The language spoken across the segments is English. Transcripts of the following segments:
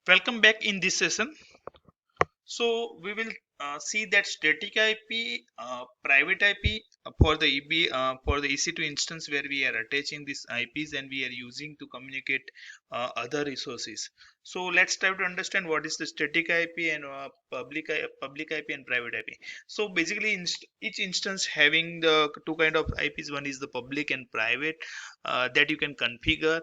Welcome back in this session. So we will see that static IP, private IP for the for the EC2 instance where we are attaching these IPs and we are using to communicate other resources. So let's try to understand what is the static IP and public IP and private IP. So basically, each instance having the two kind of IPs. One is the public and private that you can configure.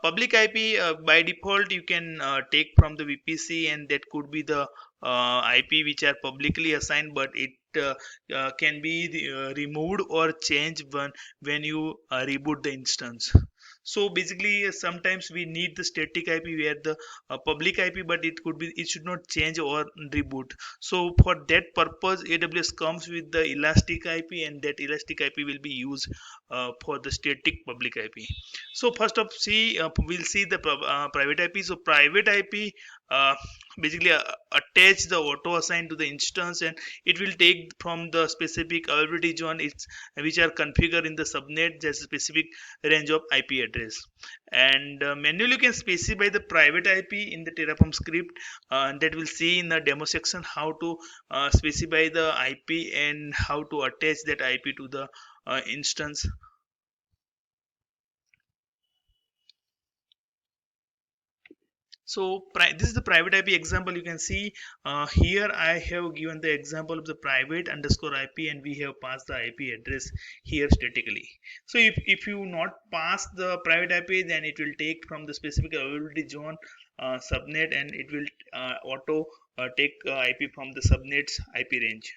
Public IP by default you can take from the VPC, and that could be the IP which are publicly assigned, but it can be removed or changed when you reboot the instance. So basically, sometimes we need the static IP where the public IP, but it should not change or reboot. So for that purpose, AWS comes with the elastic IP, and that elastic IP will be used for the static public IP. So first up, we'll see the private IP. So private IP uh, basically attach the auto assign to the instance, and it will take from the specific availability zone which are configured in the subnet. There's a specific range of IP address, and manually you can specify the private IP in the Terraform script, that we'll see in the demo section how to specify the IP and how to attach that IP to the instance. So this is the private IP example. You can see here I have given the example of the private underscore IP, and we have passed the IP address here statically. So if you not pass the private IP, then it will take from the specific availability zone subnet, and it will auto take IP from the subnet's IP range.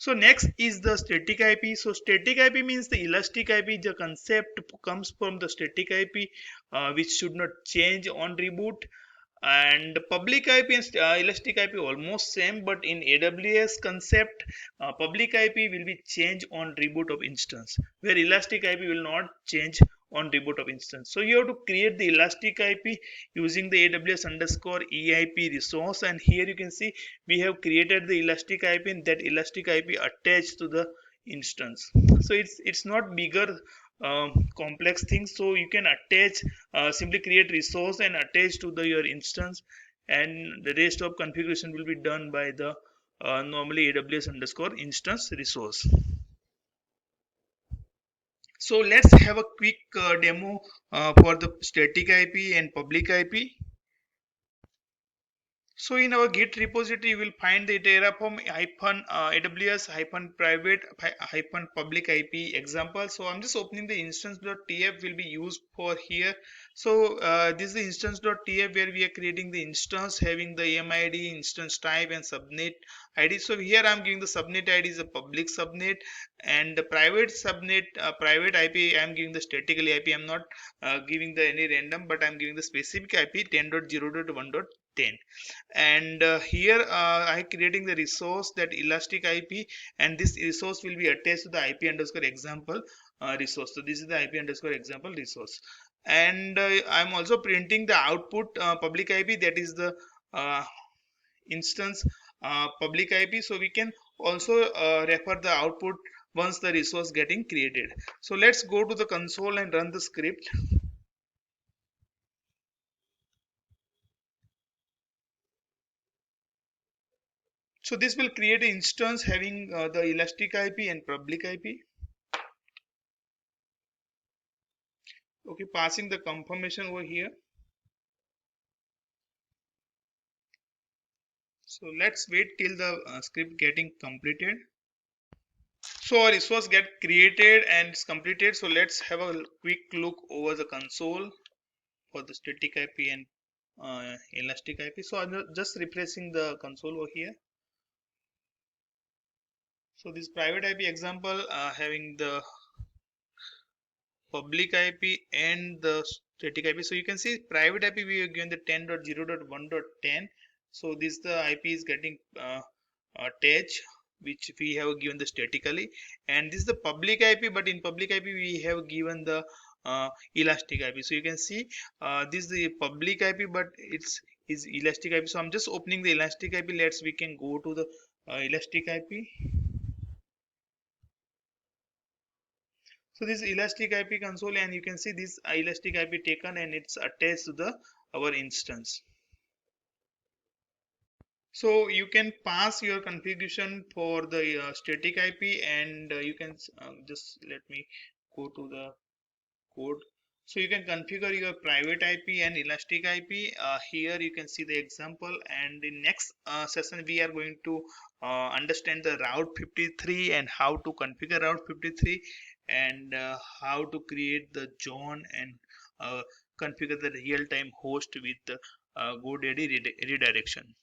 So next is the static IP. So static IP means the elastic IP. The concept comes from the static IP, which should not change on reboot. And public IP and elastic IP almost same, but in AWS concept, public IP will be changed on reboot of instance, where elastic IP will not change on reboot of instance. So you have to create the elastic IP using the AWS underscore EIP resource, and here you can see we have created the elastic IP, and that elastic IP attached to the instance. So it's not bigger complex things. So you can attach, simply create resource and attach to the your instance, and the rest of configuration will be done by the normally AWS underscore instance resource. So let's have a quick demo for the static IP and public IP. So in our Git repository, you will find the Terraform hyphen AWS hyphen private hyphen public IP example. So I'm just opening the instance.tf will be used for here. So this is the instance.tf where we are creating the instance having the EMID, instance type, and subnet ID. So here I'm giving the subnet ID is a public subnet, and the private subnet, private IP, I'm giving the statically IP. I'm not giving the any random, but I'm giving the specific IP 10.0.1.10. And here I creating the resource that elastic IP, and this resource will be attached to the IP underscore example resource. So this is the IP underscore example resource, and I'm also printing the output public IP, that is the uh, instance public IP. So we can also refer the output once the resource getting created. So let's go to the console and run the script. So this will create an instance having the elastic IP and public IP. Okay, passing the confirmation over here. So let's wait till the script getting completed. So our resource get created and it's completed. So let's have a quick look over the console for the static IP and elastic IP. So I'm just refreshing the console over here. So this private IP example having the public IP and the static IP. So you can see private IP we are given the 10.0.1.10. So this the IP is getting attached, which we have given the statically, and this is the public IP, but in public IP we have given the elastic IP. So you can see this is the public IP, but it's is elastic IP. So I'm just opening the elastic IP. We can go to the elastic IP. So this elastic IP console, and you can see this elastic IP taken and it's attached to the our instance. So you can pass your configuration for the static IP, and you can just let me go to the code. So you can configure your private IP and elastic IP. Here you can see the example, and in next session we are going to understand the route 53 and how to configure route 53, and how to create the zone and configure the real-time host with the GoDaddy redirection.